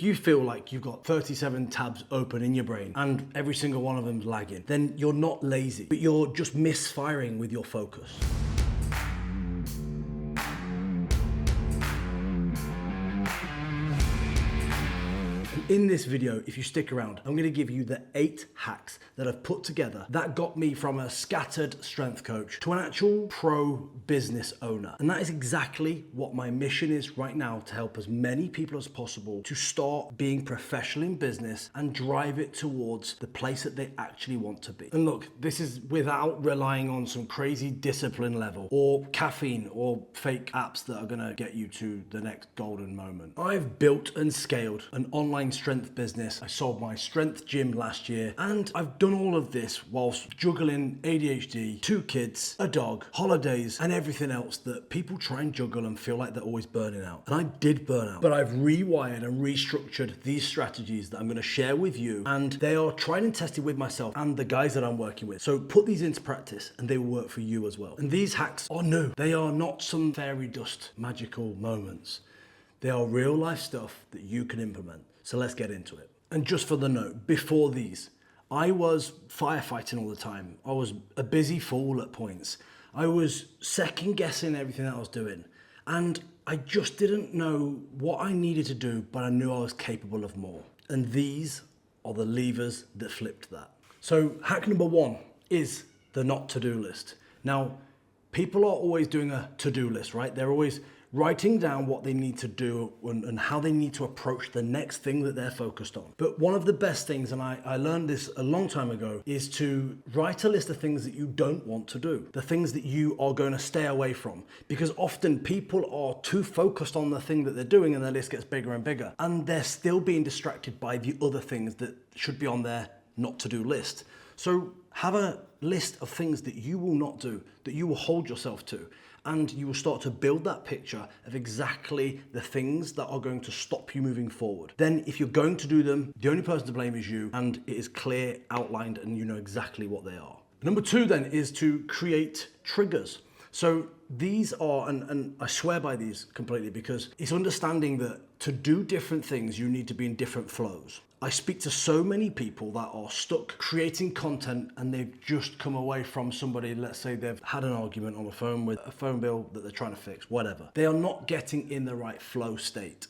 you feel like you've got 37 tabs open in your brain and every single one of them's lagging, then you're not lazy, but you're just misfiring with your focus. In this video, if you stick around, I'm gonna give you the 8 hacks that I've put together that got me from a scattered strength coach to an actual pro business owner. And that is exactly what my mission is right now, to help as many people as possible to start being professional in business and drive it towards the place that they actually want to be. And look, this is without relying on some crazy discipline level or caffeine or fake apps that are gonna get you to the next golden moment. I've built and scaled an online strength business. I sold my strength gym last year, and I've done all of this whilst juggling ADHD, 2 kids, a dog, holidays, and everything else that people try and juggle and feel like they're always burning out. And I did burn out, but I've rewired and restructured these strategies that I'm going to share with you, and they are tried and tested with myself and the guys that I'm working with. So put these into practice and they will work for you as well. And these hacks are new. They are not some fairy dust magical moments. They are real life stuff that you can implement. So let's get into it. And just for the note, before these, I was firefighting all the time. I was a busy fool at points. I was second guessing everything that I was doing. And I just didn't know what I needed to do, but I knew I was capable of more. And these are the levers that flipped that. So hack number 1 is the not to-do list. Now, people are always doing a to-do list, right? They're always writing down what they need to do and how they need to approach the next thing that they're focused on. But one of the best things, and I learned this a long time ago, is to write a list of things that you don't want to do, the things that you are going to stay away from. Because often people are too focused on the thing that they're doing and their list gets bigger and bigger. And they're still being distracted by the other things that should be on their not to do list. So have a list of things that you will not do, that you will hold yourself to. And you will start to build that picture of exactly the things that are going to stop you moving forward. Then if you're going to do them, the only person to blame is you, and it is clear, outlined, and you know exactly what they are. Number 2 then is to create triggers. So these are, and I swear by these completely, because it's understanding that to do different things, you need to be in different flows. I speak to so many people that are stuck creating content and they've just come away from somebody, let's say they've had an argument on the phone with a phone bill that they're trying to fix, whatever. They are not getting in the right flow state.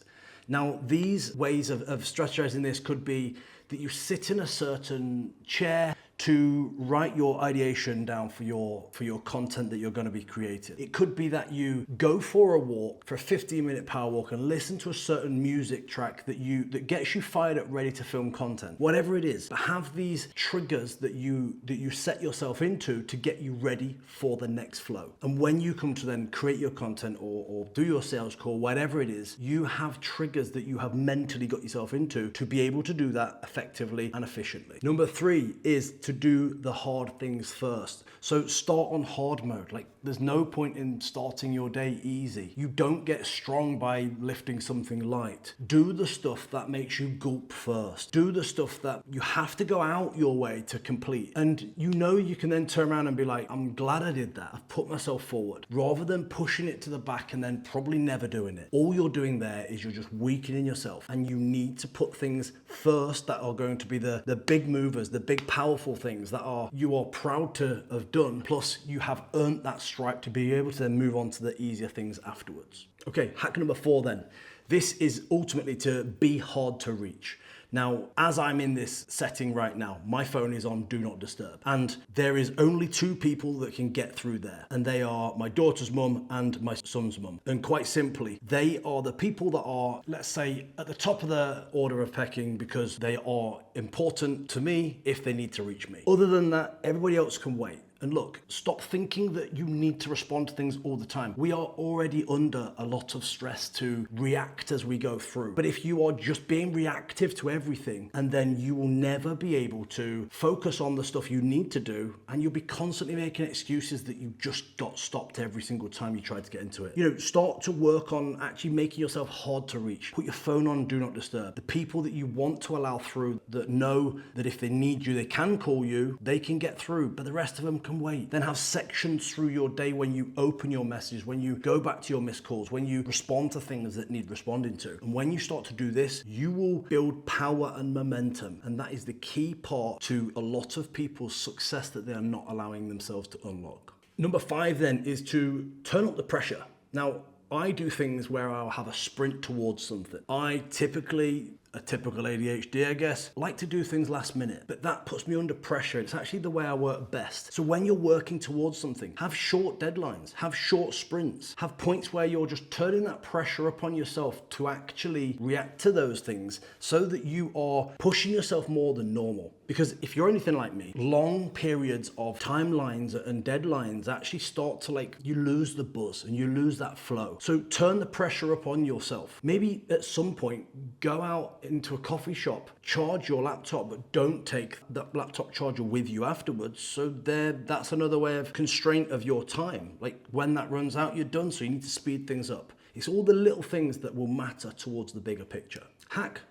Now, these ways of strategizing this could be that you sit in a certain chair to write your ideation down for your content that you're going to be creating. It could be that you go for a walk, for a 15-minute power walk, and listen to a certain music track that gets you fired up, ready to film content. Whatever it is, but have these triggers that you set yourself into to get you ready for the next flow. And when you come to then create your content or do your sales call, whatever it is, you have triggers that you have mentally got yourself into to be able to do that effectively and efficiently. Number 3 is to do the hard things first. So start on hard mode. Like, there's no point in starting your day easy. You don't get strong by lifting something light. Do the stuff that makes you gulp first. Do the stuff that you have to go out your way to complete. And you know you can then turn around and be like, I'm glad I did that. I've put myself forward. Rather than pushing it to the back and then probably never doing it. All you're doing there is you're just weakening yourself. And you need to put things first that are going to be the big movers, the big powerful things that you are proud to have done. Plus you have earned that stripe to be able to then move on to the easier things afterwards. Okay, hack number 4 then. This is ultimately to be hard to reach. Now, as I'm in this setting right now, my phone is on Do Not Disturb. And there is only 2 people that can get through there. And they are my daughter's mum and my son's mum. And quite simply, they are the people that are, let's say, at the top of the order of pecking because they are important to me if they need to reach me. Other than that, everybody else can wait. And look, stop thinking that you need to respond to things all the time. We are already under a lot of stress to react as we go through. But if you are just being reactive to everything, and then you will never be able to focus on the stuff you need to do, and you'll be constantly making excuses that you just got stopped every single time you tried to get into it. You know, start to work on actually making yourself hard to reach. Put your phone on Do Not Disturb. The people that you want to allow through, that know that if they need you, they can call you, they can get through, but the rest of them can can wait. Then have sections through your day when you open your messages, when you go back to your missed calls, when you respond to things that need responding to. And when you start to do this, you will build power and momentum. And that is the key part to a lot of people's success that they are not allowing themselves to unlock. Number 5 then is to turn up the pressure. Now, I do things where I'll have a sprint towards something. I typically, a typical ADHD, I guess, like to do things last minute, but that puts me under pressure. It's actually the way I work best. So when you're working towards something, have short deadlines, have short sprints, have points where you're just turning that pressure upon yourself to actually react to those things so that you are pushing yourself more than normal. Because if you're anything like me, long periods of timelines and deadlines actually start to you lose the buzz and you lose that flow. So turn the pressure upon yourself. Maybe at some point, go out into a coffee shop, charge your laptop, but don't take that laptop charger with you afterwards. So that's another way of constraint of your time. Like when that runs out, you're done. So you need to speed things up. It's all the little things that will matter towards the bigger picture. Hack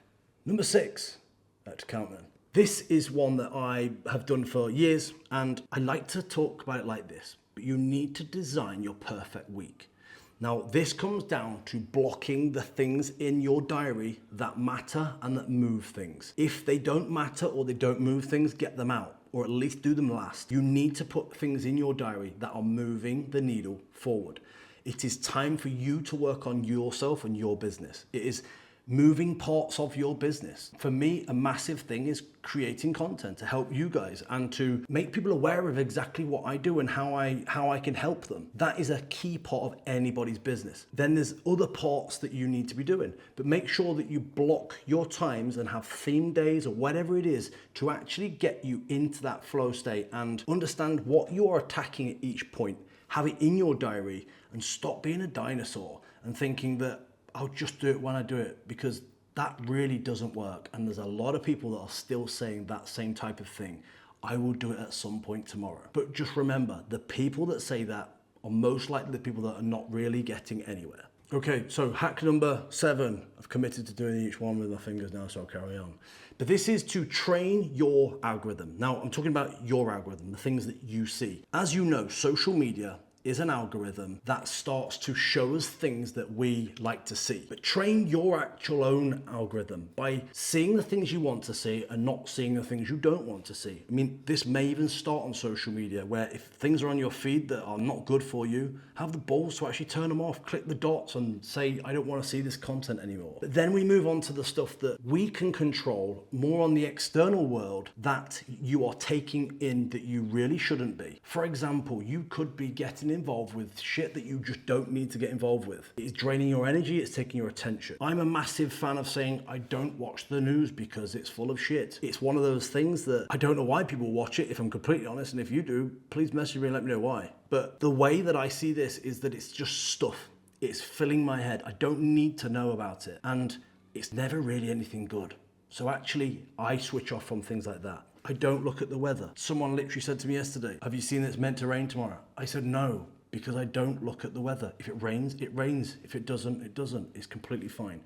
number 6, back to count then. This is one that I have done for years, and I like to talk about it like this, but you need to design your perfect week. Now, this comes down to blocking the things in your diary that matter and that move things. If they don't matter or they don't move things, get them out, or at least do them last. You need to put things in your diary that are moving the needle forward. It is time for you to work on yourself and your business. It is moving parts of your business. For me, a massive thing is creating content to help you guys and to make people aware of exactly what I do and how I can help them. That is a key part of anybody's business. Then there's other parts that you need to be doing, but make sure that you block your times and have theme days or whatever it is to actually get you into that flow state and understand what you are attacking at each point. Have it in your diary and stop being a dinosaur and thinking that I'll just do it when I do it, because that really doesn't work. And there's a lot of people that are still saying that same type of thing. I will do it at some point tomorrow. But just remember, the people that say that are most likely the people that are not really getting anywhere. Okay, so hack number 7. I've committed to doing each one with my fingers now, so I'll carry on. But this is to train your algorithm. Now, I'm talking about your algorithm, the things that you see. As you know, social media is an algorithm that starts to show us things that we like to see. But train your actual own algorithm by seeing the things you want to see and not seeing the things you don't want to see. I mean, this may even start on social media, where if things are on your feed that are not good for you, have the balls to actually turn them off, click the dots and say, I don't want to see this content anymore. But then we move on to the stuff that we can control more on the external world that you are taking in that you really shouldn't be. For example, you could be getting involved with shit that you just don't need to get involved with. It's draining your energy, it's taking your attention. I'm a massive fan of saying I don't watch the news because it's full of shit. It's one of those things that I don't know why people watch it, if I'm completely honest, and if you do, please message me and let me know why. But the way that I see this is that it's just stuff. It's filling my head. I don't need to know about it. And it's never really anything good. So actually, I switch off from things like that. I don't look at the weather. Someone literally said to me yesterday, have you seen it's meant to rain tomorrow? I said no, because I don't look at the weather. If it rains, it rains. If it doesn't, it doesn't. It's completely fine.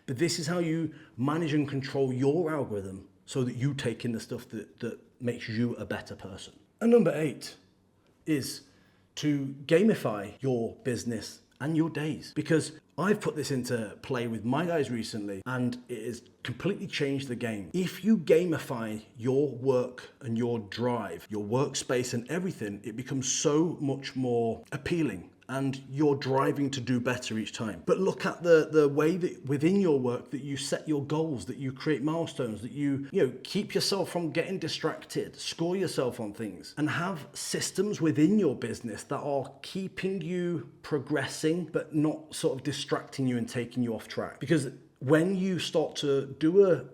But this is how you manage and control your algorithm so that you take in the stuff that makes you a better person. And number 8 is to gamify your business and your days, because I've put this into play with my guys recently and it has completely changed the game. If you gamify your work and your drive, your workspace and everything, it becomes so much more appealing and you're driving to do better each time. But look at the way that within your work that you set your goals, that you create milestones, that you keep yourself from getting distracted, score yourself on things, and have systems within your business that are keeping you progressing, but not sort of distracting you and taking you off track. Because when you start to do a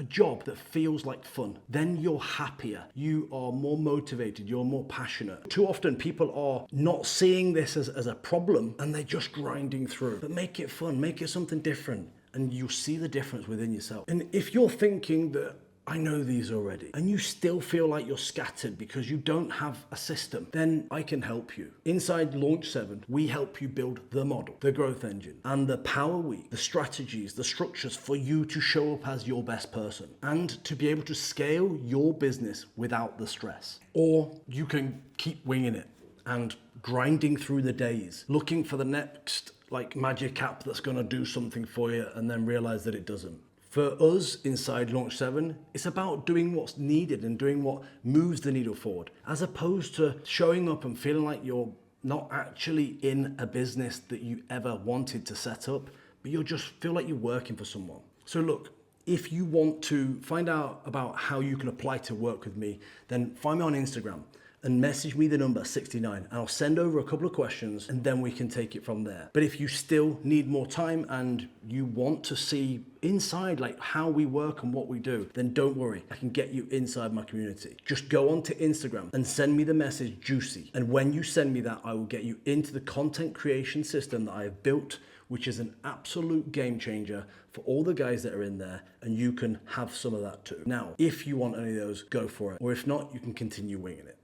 job that feels like fun, then you're happier, you are more motivated, you're more passionate. Too often people are not seeing this as a problem and they're just grinding through. But make it fun, make it something different, and you'll see the difference within yourself. And if you're thinking that I know these already, and you still feel like you're scattered because you don't have a system, then I can help you. Inside Launch 7, we help you build the model, the growth engine, and the power week, the strategies, the structures for you to show up as your best person and to be able to scale your business without the stress. Or you can keep winging it and grinding through the days, looking for the next magic app that's going to do something for you and then realize that it doesn't. For us inside Launch 7, it's about doing what's needed and doing what moves the needle forward, as opposed to showing up and feeling like you're not actually in a business that you ever wanted to set up, but you just feel like you're working for someone. So look, if you want to find out about how you can apply to work with me, then find me on Instagram and message me the number 69 and I'll send over a couple of questions and then we can take it from there. But if you still need more time and you want to see inside how we work and what we do, then don't worry, I can get you inside my community. Just go onto Instagram and send me the message juicy. And when you send me that, I will get you into the content creation system that I have built, which is an absolute game changer for all the guys that are in there, and you can have some of that too. Now, if you want any of those, go for it. Or if not, you can continue winging it.